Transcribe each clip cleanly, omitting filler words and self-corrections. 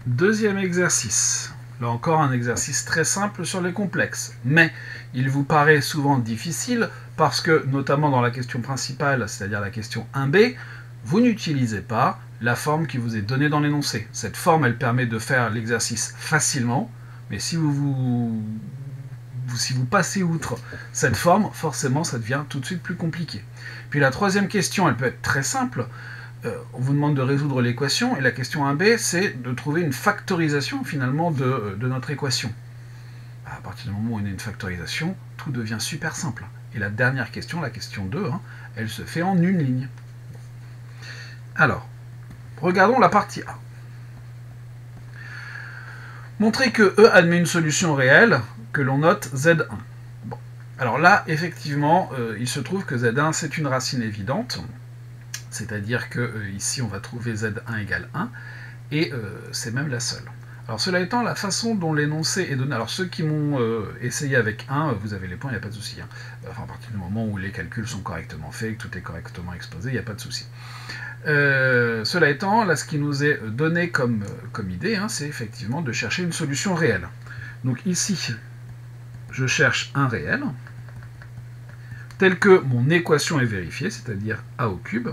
Deuxième exercice. Là encore un exercice très simple sur les complexes, mais il vous paraît souvent difficile parce que, notamment dans la question principale, c'est-à-dire la question 1b, vous n'utilisez pas la forme qui vous est donnée dans l'énoncé. Cette forme, elle permet de faire l'exercice facilement, mais si vous passez outre cette forme, forcément ça devient tout de suite plus compliqué. Puis la troisième question, elle peut être très simple. On vous demande de résoudre l'équation, et la question 1b, c'est de trouver une factorisation finalement de notre équation. À partir du moment où on a une factorisation, tout devient super simple. Et la dernière question, la question 2, elle se fait en une ligne. Alors, regardons la partie A. Montrer que E admet une solution réelle, que l'on note Z1. Bon. Alors là, effectivement, il se trouve que Z1, c'est une racine évidente. C'est-à-dire que ici on va trouver Z1 égale 1, et c'est même la seule. Alors cela étant, la façon dont l'énoncé est donné, alors ceux qui m'ont essayé avec 1, vous avez les points, il n'y a pas de souci. Enfin, à partir du moment où les calculs sont correctement faits, que tout est correctement exposé, il n'y a pas de souci. Cela étant, là ce qui nous est donné comme idée, c'est effectivement de chercher une solution réelle. Donc ici, je cherche un réel, tel que mon équation est vérifiée, c'est-à-dire a au cube,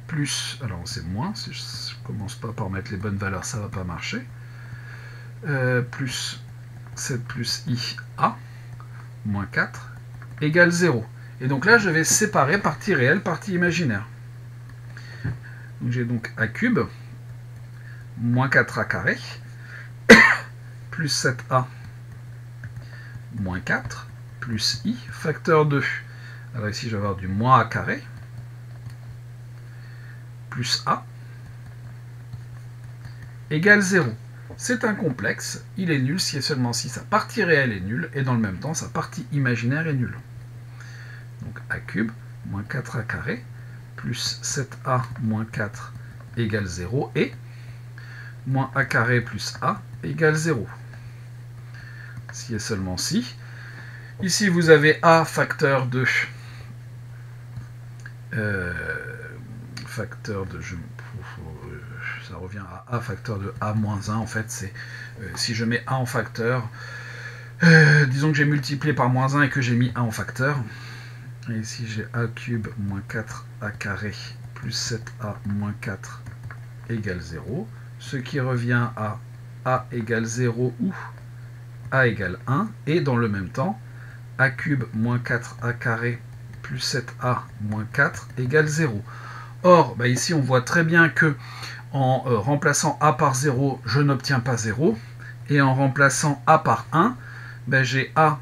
plus, alors c'est moins, si je ne commence pas par mettre les bonnes valeurs, ça ne va pas marcher, plus 7 plus i a, moins 4, égale 0. Et donc là, je vais séparer partie réelle, partie imaginaire. Donc j'ai donc a cube, moins 4a carré, plus 7a, moins 4, plus i, facteur 2. Alors ici, je vais avoir du moins a carré, plus a, égale 0. C'est un complexe, il est nul si et seulement si sa partie réelle est nulle, et dans le même temps, sa partie imaginaire est nulle. Donc a cube, moins 4a carré, plus 7a, moins 4, égale 0, et moins a carré plus a, égale 0. Si et seulement si. Ici, vous avez a facteur de... ça revient à a facteur de a moins 1, en fait, c'est si je mets a en facteur, disons que j'ai multiplié par moins 1 et que j'ai mis a en facteur, et ici j'ai a cube moins 4a carré plus 7a moins 4 égale 0, ce qui revient à a égale 0 ou a égale 1, et dans le même temps, a cube moins 4a carré plus 7a moins 4 égale 0. Or, ici on voit très bien que en remplaçant a par 0, je n'obtiens pas 0, et en remplaçant a par 1, j'ai a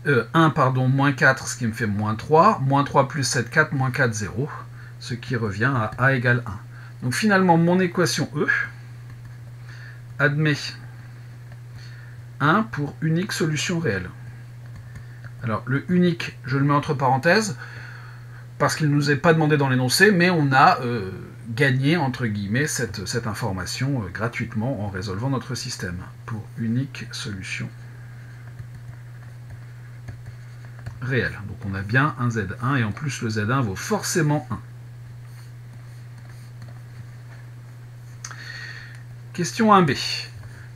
1 pardon, moins 4, ce qui me fait moins 3, moins 3 plus 7, 4, moins 4, 0, ce qui revient à a égale 1. Donc finalement, mon équation E admet 1 pour unique solution réelle. Alors le unique, je le mets entre parenthèses, parce qu'il ne nous est pas demandé dans l'énoncé, mais on a gagné, entre guillemets, cette information gratuitement en résolvant notre système, pour unique solution réelle. Donc on a bien un Z1, et en plus le Z1 vaut forcément 1. Question 1b.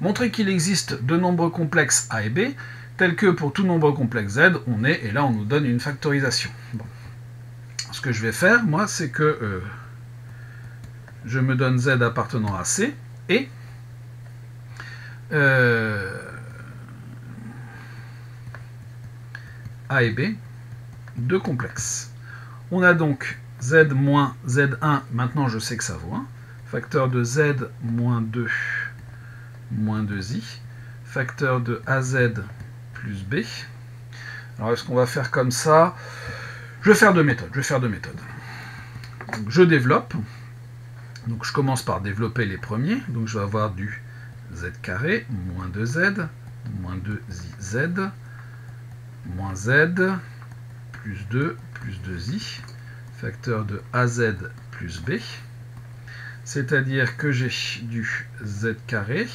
Montrer qu'il existe deux nombres complexes a et b, tels que pour tout nombre complexe z, on est, et là on nous donne une factorisation. Bon. Ce que je vais faire, moi, c'est que je me donne z appartenant à c, et a et b, deux complexes. On a donc z moins z1, maintenant je sais que ça vaut 1, facteur de z moins 2 moins 2i, facteur de az plus b. Alors est-ce qu'on va faire comme ça? Je vais faire deux méthodes. Donc, je développe. Donc je commence par développer les premiers. Donc je vais avoir du z carré moins 2z moins 2iz moins z plus 2 plus 2i, facteur de az plus b. C'est-à-dire que j'ai du z carré.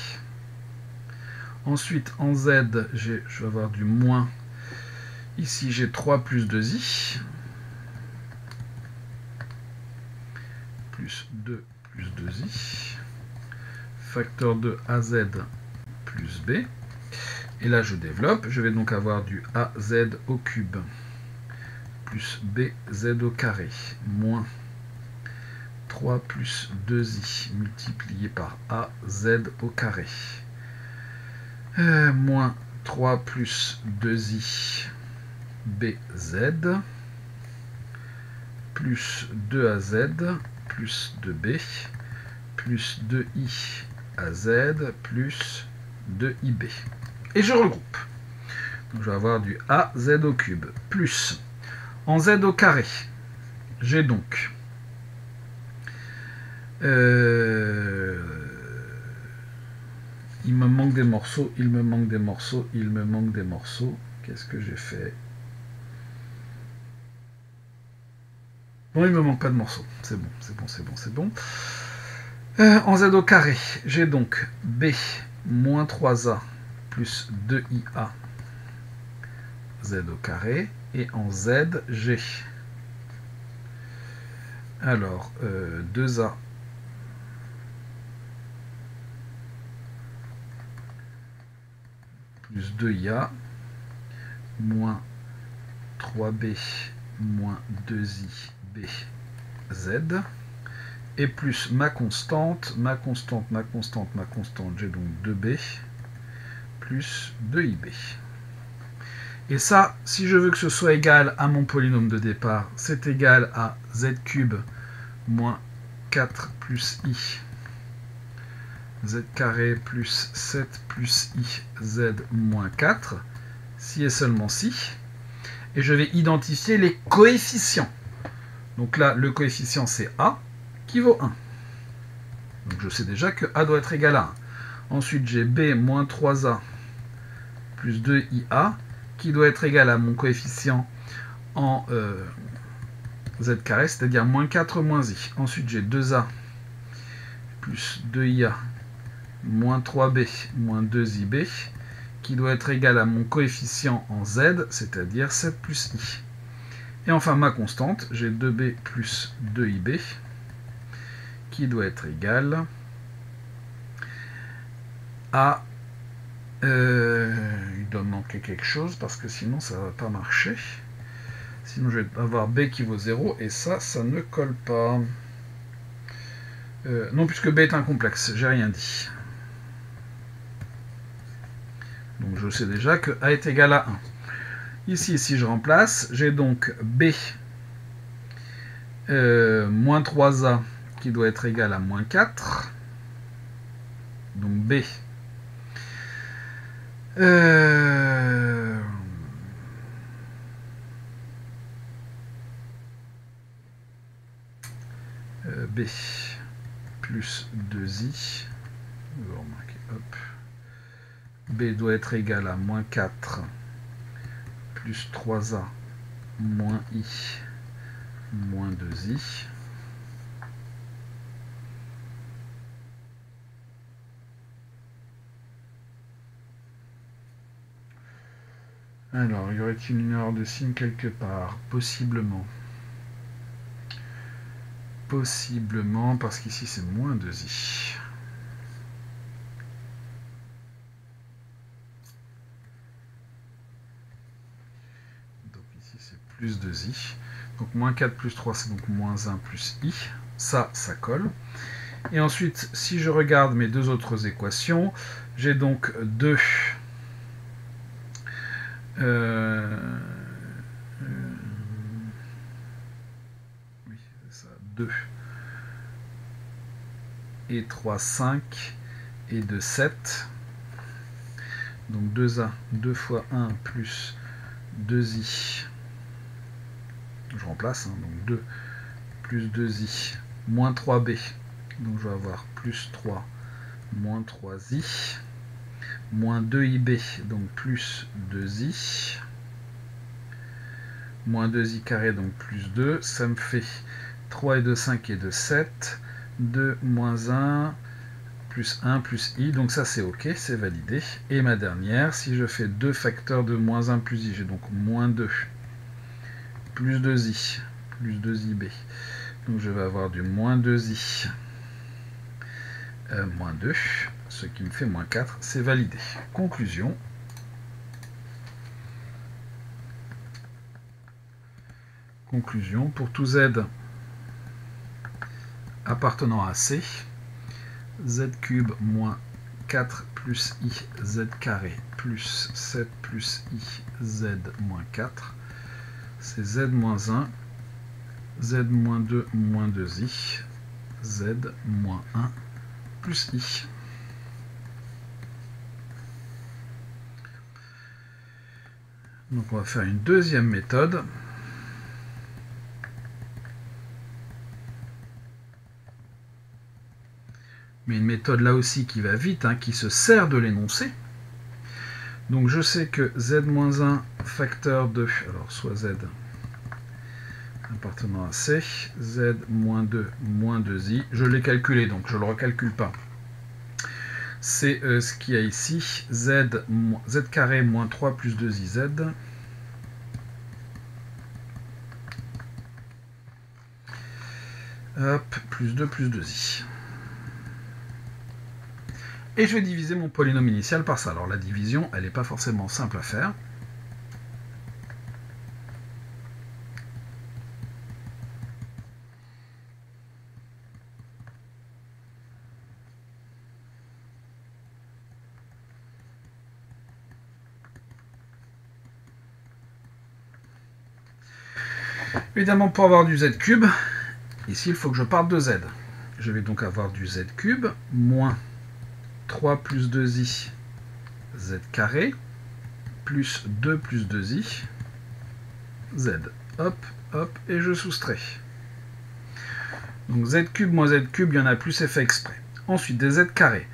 Ensuite, en z, je vais avoir du moins. Ici, j'ai 3 plus 2i. Plus 2 plus 2i. facteur de AZ plus B. Et là, je développe. Je vais donc avoir du AZ au cube plus BZ au carré moins 3 plus 2i multiplié par AZ au carré moins 3 plus 2i BZ plus 2AZ plus 2B plus 2i AZ plus 2IB. Et je regroupe. Donc je vais avoir du AZ au cube plus en Z au carré. J'ai donc il me manque des morceaux, il me manque des morceaux, il me manque des morceaux. Qu'est-ce que j'ai fait? Bon, il me manque pas de morceaux. C'est bon, c'est bon, c'est bon, c'est bon. En Z au carré, j'ai donc B moins 3A plus 2IA Z au carré. Et en Z, j'ai alors 2A plus 2IA moins 3B moins 2IB Z et plus ma constante, j'ai donc 2B plus 2IB. Et ça, si je veux que ce soit égal à mon polynôme de départ, c'est égal à Z cube moins 4 plus I Z carré plus 7 plus I Z moins 4, si et seulement si. Et je vais identifier les coefficients. Donc là, le coefficient c'est A, qui vaut 1. Donc je sais déjà que A doit être égal à 1. Ensuite, j'ai B moins 3A plus 2IA, qui doit être égal à mon coefficient en Z carré, c'est-à-dire moins 4 moins I. Ensuite, j'ai 2A plus 2IA moins 3B moins 2IB, qui doit être égal à mon coefficient en Z, c'est-à-dire 7 plus I. Et enfin, ma constante, j'ai 2B plus 2IB, qui doit être égal à... il doit me manquer quelque chose, parce que sinon, ça ne va pas marcher. Sinon, je vais avoir B qui vaut 0, et ça ne colle pas. Non, puisque B est un complexe, j'ai rien dit. Donc je sais déjà que A est égal à 1. Ici, si je remplace, j'ai donc B moins 3A qui doit être égal à moins 4. Donc B B plus 2I. Hop. B doit être égal à moins 4 plus 3A moins I moins 2I. Alors, y aurait-il une erreur de signe quelque part? Possiblement. Possiblement, parce qu'ici c'est moins 2i. Donc ici c'est plus 2i. Donc moins 4 plus 3, c'est donc moins 1 plus i. Ça colle. Et ensuite, si je regarde mes deux autres équations, j'ai donc 2 oui, c'est ça, 2 et 3, 5 et 2, 7. Donc 2A, 2 fois 1 plus 2i. Je remplace, hein, donc 2 plus 2i moins 3b. Donc je vais avoir plus 3 moins 3i moins 2ib, donc plus 2i moins 2i carré, donc plus 2. Ça me fait 3 et 2, 5 et 2, 7. 2 moins 1 plus 1 plus i, donc ça c'est ok, c'est validé. Et ma dernière, si je fais 2 facteurs de moins 1 plus i, j'ai donc moins 2 plus 2i plus 2ib. Donc je vais avoir du moins 2i moins 2, ce qui me fait moins 4, c'est validé. Conclusion. Conclusion, pour tout z appartenant à C, z cube moins 4 plus i z carré plus 7 plus i z moins 4, c'est z moins 1, z moins 2 moins 2i, z moins 1 plus i. Donc on va faire une deuxième méthode. Mais une méthode là aussi qui va vite, hein, qui se sert de l'énoncé. Donc je sais que z-1 facteur de, alors soit z appartenant à C, z moins 2 moins 2i, je l'ai calculé donc je ne le recalcule pas. C'est ce qu'il y a ici, z carré moins 3 plus 2iz, hop, plus 2 plus 2i. Et je vais diviser mon polynôme initial par ça. Alors la division, elle n'est pas forcément simple à faire. Évidemment, pour avoir du z cube, ici, il faut que je parte de z. Je vais donc avoir du z cube moins 3 plus 2i z carré plus 2 plus 2i z. Hop, hop, et je soustrais. Donc z cube moins z cube, il y en a plus, c'est fait exprès. Ensuite, des z carré,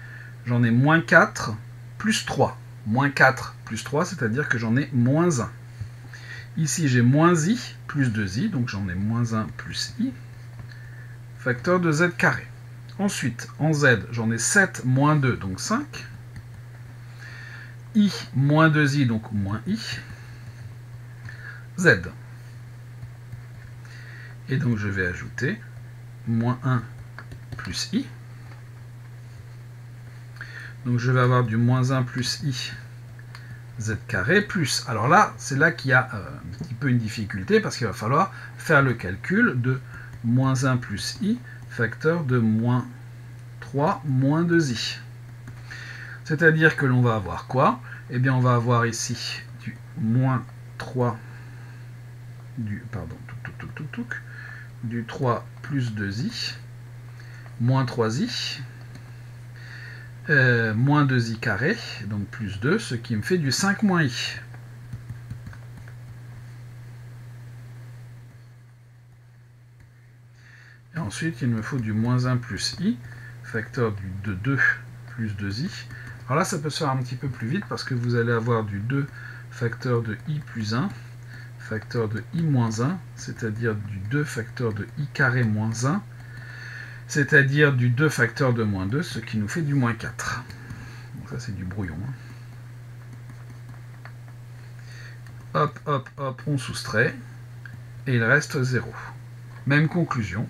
j'en ai moins 4 plus 3. Moins 4 plus 3, c'est-à-dire que j'en ai moins 1. Ici, j'ai moins i plus 2i, donc j'en ai moins 1 plus i, facteur de z carré. Ensuite, en z, j'en ai 7 moins 2, donc 5. I moins 2i, donc moins i. Z. Et donc, je vais ajouter moins 1 plus i. Donc, je vais avoir du moins 1 plus i z carré plus. Alors là, c'est là qu'il y a un petit peu une difficulté, parce qu'il va falloir faire le calcul de moins 1 plus i, facteur de moins 3 moins 2i. C'est-à-dire que l'on va avoir quoi? Eh bien, on va avoir ici du moins 3, du 3 plus 2i, moins 3i, moins 2i carré, donc plus 2, ce qui me fait du 5 moins i. Et ensuite, il me faut du moins 1 plus i, facteur de 2 plus 2i. Alors là, ça peut se faire un petit peu plus vite, parce que vous allez avoir du 2 facteur de i plus 1, facteur de i moins 1, c'est-à-dire du 2 facteur de i carré moins 1, c'est-à-dire du 2 facteur de moins 2, ce qui nous fait du moins 4. Donc ça, c'est du brouillon. Hop, hop, hop, on soustrait, et il reste 0. Même conclusion.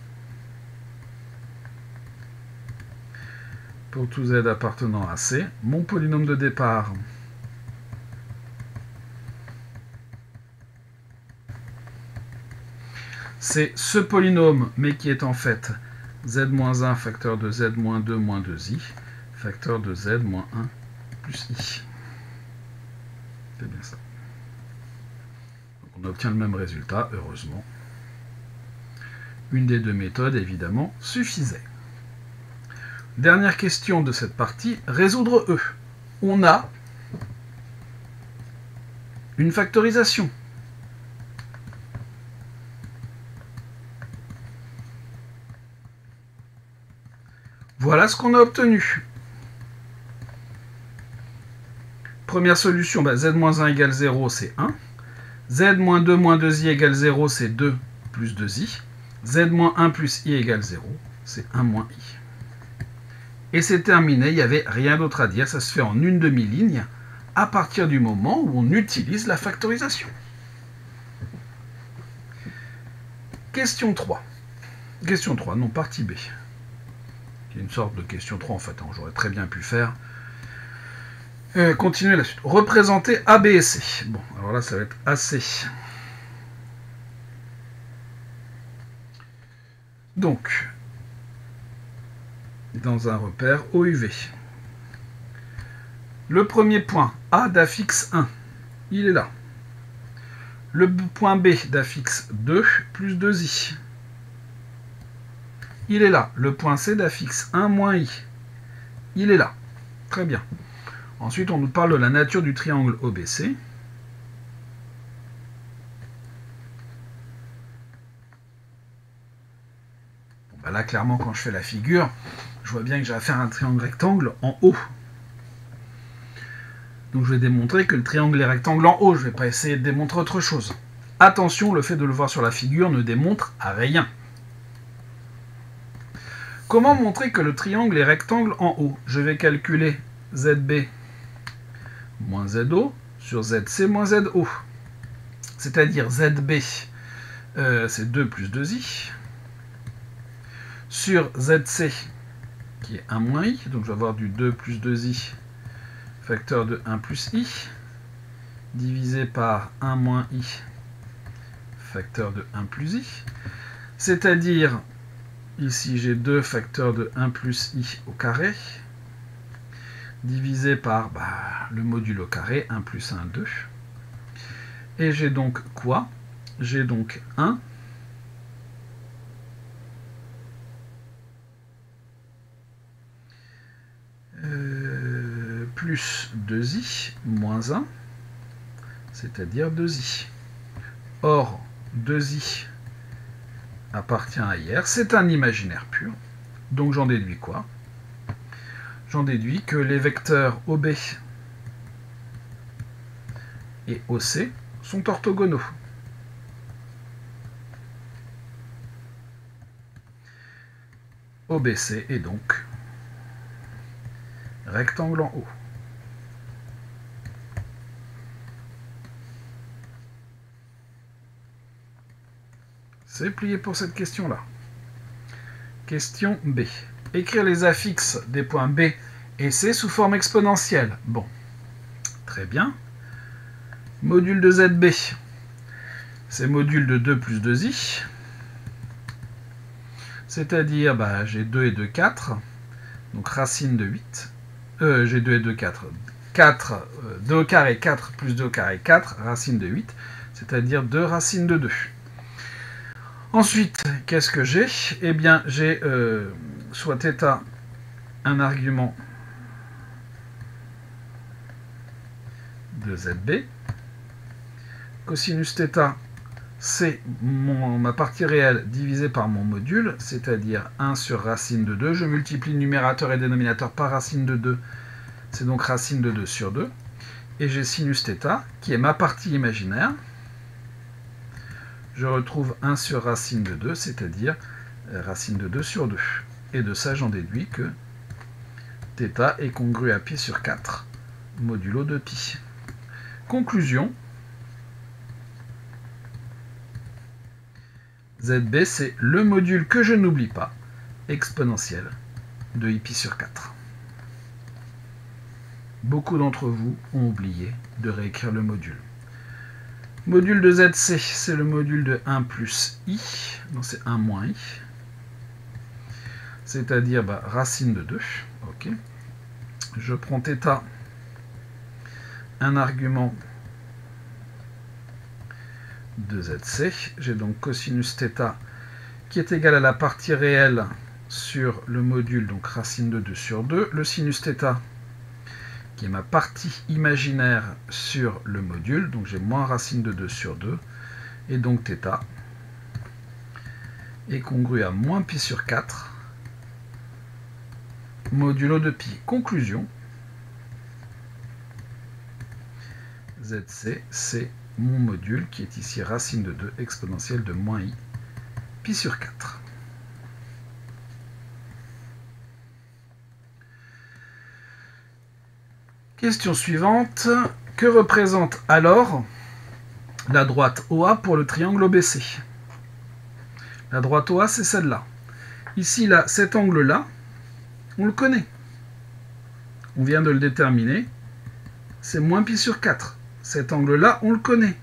Pour tout z appartenant à C, mon polynôme de départ, c'est ce polynôme, mais qui est en fait z-1 facteur de z-2 moins 2i, facteur de z moins 1 plus i. C'est bien ça. Donc on obtient le même résultat, heureusement. Une des deux méthodes, évidemment, suffisait. Dernière question de cette partie, résoudre E. On a une factorisation. Voilà ce qu'on a obtenu. Première solution, z-1 égale 0, c'est 1. z-2 moins 2i égale 0, c'est 2 plus 2i. z-1 plus i égale 0, c'est 1 moins i. Et c'est terminé, il n'y avait rien d'autre à dire, ça se fait en une demi-ligne, à partir du moment où on utilise la factorisation. Question 3. Question 3, non, partie B. C'est une sorte de question 3 en fait, hein, j'aurais très bien pu faire. Continuez la suite. Représenter A, B et C. Bon, alors là, ça va être AC. Donc, dans un repère OUV. Le premier point, A d'affixe 1, il est là. Le point B d'affixe 2 plus 2i. Il est là. Le point C d'affixe 1 moins i. Il est là. Très bien. Ensuite, on nous parle de la nature du triangle OBC. Bon, bah là, clairement, quand je fais la figure, je vois bien que j'ai à faire un triangle rectangle en haut. Donc je vais démontrer que le triangle est rectangle en haut. Je ne vais pas essayer de démontrer autre chose. Attention, le fait de le voir sur la figure ne démontre rien. Comment montrer que le triangle est rectangle en haut? Je vais calculer ZB moins ZO sur ZC moins ZO. C'est-à-dire ZB, c'est 2 plus 2i, sur ZC, qui est 1 moins i, donc je vais avoir du 2 plus 2i, facteur de 1 plus i, divisé par 1 moins i, facteur de 1 plus i, c'est-à-dire, ici j'ai 2 facteurs de 1 plus i au carré, divisé par le module au carré, 1 plus 1, 2. Et j'ai donc quoi? J'ai donc 1 plus 2i moins 1, c'est-à-dire 2i. Or, 2i appartient à IR, c'est un imaginaire pur. Donc j'en déduis quoi? J'en déduis que les vecteurs OB et OC sont orthogonaux. OBC est donc rectangle en haut. C'est plié pour cette question-là. Question B. Écrire les affixes des points B et C sous forme exponentielle. Bon, très bien. Module de ZB, c'est module de 2 plus 2i. C'est-à-dire, j'ai 2 et 2, 4. Donc racine de 8. J'ai 2 et 2, 4. 4, 2 au carré, 4 plus 2 au carré, 4, racine de 8. C'est-à-dire 2 racines de 2. Ensuite, qu'est-ce que j'ai? Eh bien, j'ai soit θ un argument de ZB, cosinus θ, c'est ma partie réelle divisée par mon module, c'est-à-dire 1 sur racine de 2. Je multiplie numérateur et dénominateur par racine de 2, c'est donc racine de 2 sur 2. Et j'ai sinus θ, qui est ma partie imaginaire. Je retrouve 1 sur racine de 2, c'est-à-dire racine de 2 sur 2. Et de ça, j'en déduis que θ est congru à pi sur 4, modulo de pi. Conclusion, ZB, c'est le module que je n'oublie pas, exponentiel de pi sur 4. Beaucoup d'entre vous ont oublié de réécrire le module. Module de ZC, c'est le module de 1 plus i, donc c'est 1 moins i, c'est-à-dire racine de 2. Ok. Je prends θ, un argument de ZC, j'ai donc cosinus θ qui est égal à la partie réelle sur le module, donc racine de 2 sur 2, le sinus θ qui est ma partie imaginaire sur le module, donc j'ai moins racine de 2 sur 2, et donc θ est congru à moins pi sur 4, modulo de pi. Conclusion, ZC, c'est mon module qui est ici racine de 2 exponentielle de moins i pi sur 4. Question suivante. Que représente alors la droite OA pour le triangle OBC? La droite OA, c'est celle-là. Ici, là, cet angle-là, On le connaît. On vient de le déterminer. C'est moins pi sur 4. Cet angle-là, on le connaît.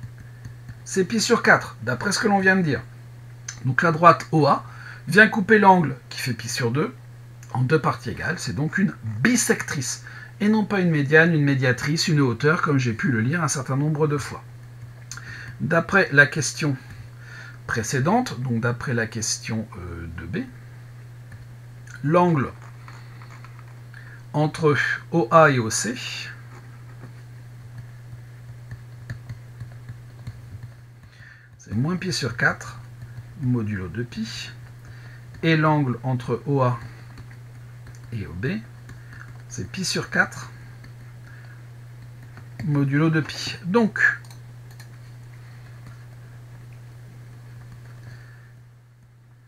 C'est pi sur 4, d'après ce que l'on vient de dire. Donc la droite OA vient couper l'angle qui fait pi sur 2 en deux parties égales. C'est donc une bisectrice. Et non pas une médiane, une médiatrice, une hauteur, comme j'ai pu le lire un certain nombre de fois. D'après la question précédente, donc d'après la question 2b, l'angle entre OA et OC c'est moins pi sur 4 modulo 2pi, et l'angle entre OA et OB c'est pi sur 4 modulo 2pi. Donc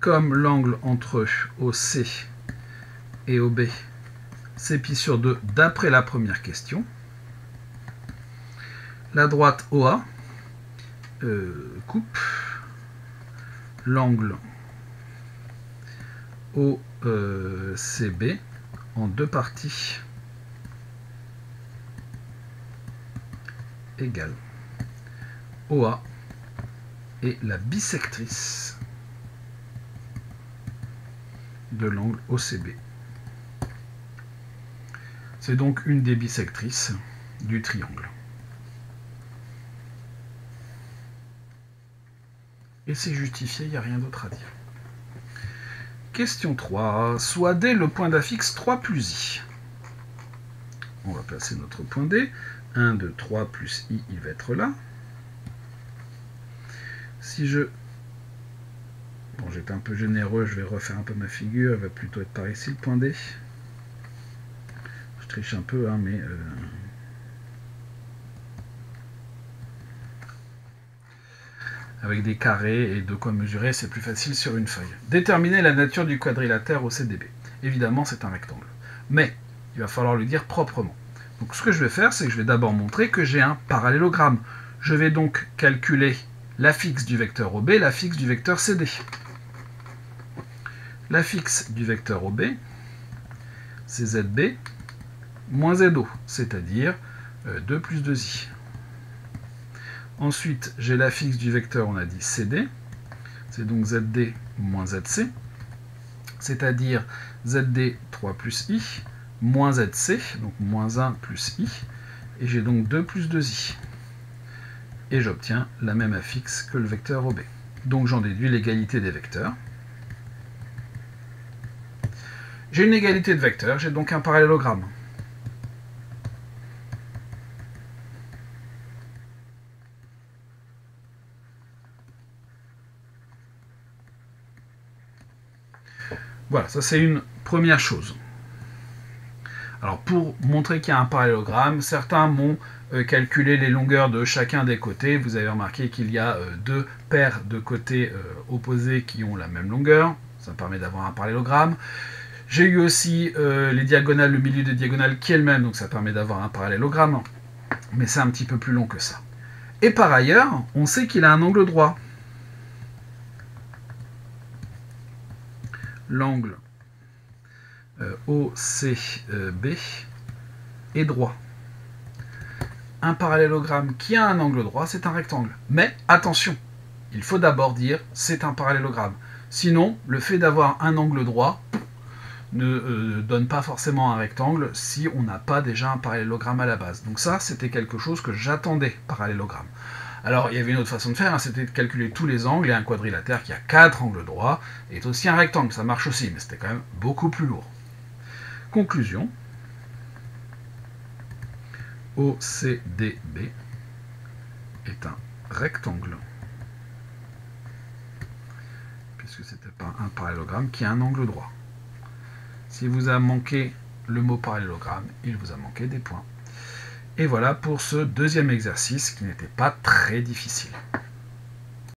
comme l'angle entre OC et OB c'est pi sur 2 d'après la première question, la droite OA coupe l'angle OCB en deux parties égales. OA est la bisectrice de l'angle OCB. C'est donc une des bisectrices du triangle. Et c'est justifié, il n'y a rien d'autre à dire. Question 3. Soit D le point d'affixe 3 plus I. On va placer notre point D. 1, 2, 3 plus I, il va être là. Si je... Bon, j'étais un peu généreux, je vais refaire un peu ma figure. Elle va plutôt être par ici, le point D. Je triche un peu, hein, mais... Avec des carrés et de quoi mesurer, c'est plus facile sur une feuille. Déterminer la nature du quadrilatère au CDB. Évidemment, c'est un rectangle. Mais, il va falloir le dire proprement. Donc, ce que je vais faire, c'est que je vais d'abord montrer que j'ai un parallélogramme. Je vais donc calculer l'affixe du vecteur OB, l'affixe du vecteur CD. L'affixe du vecteur OB, c'est ZB moins ZO, c'est-à-dire 2 plus 2i. Ensuite, j'ai l'affixe du vecteur, on a dit CD, c'est donc ZD moins ZC, c'est-à-dire ZD 3 plus I, moins ZC, donc moins 1 plus I, et j'ai donc 2 plus 2I. Et j'obtiens la même affixe que le vecteur OB. Donc j'en déduis l'égalité des vecteurs. J'ai une égalité de vecteurs, j'ai donc un parallélogramme. Voilà, ça c'est une première chose. Alors pour montrer qu'il y a un parallélogramme, certains m'ont calculé les longueurs de chacun des côtés. Vous avez remarqué qu'il y a deux paires de côtés opposés qui ont la même longueur. Ça permet d'avoir un parallélogramme. J'ai eu aussi les diagonales, le milieu des diagonales qui est le même, donc ça permet d'avoir un parallélogramme. Mais c'est un petit peu plus long que ça. Et par ailleurs, on sait qu'il a un angle droit. L'angle OCB est droit. Un parallélogramme qui a un angle droit, c'est un rectangle. Mais attention, il faut d'abord dire c'est un parallélogramme. Sinon, le fait d'avoir un angle droit ne donne pas forcément un rectangle si on n'a pas déjà un parallélogramme à la base. Donc ça, c'était quelque chose que j'attendais, parallélogramme. Alors, il y avait une autre façon de faire, hein, c'était de calculer tous les angles, et un quadrilatère qui a 4 angles droits est aussi un rectangle, ça marche aussi, mais c'était quand même beaucoup plus lourd. Conclusion, OCDB est un rectangle, puisque c'était pas un parallélogramme qui a un angle droit. Si vous a manqué le mot parallélogramme, il vous a manqué des points. Et voilà pour ce deuxième exercice qui n'était pas très difficile.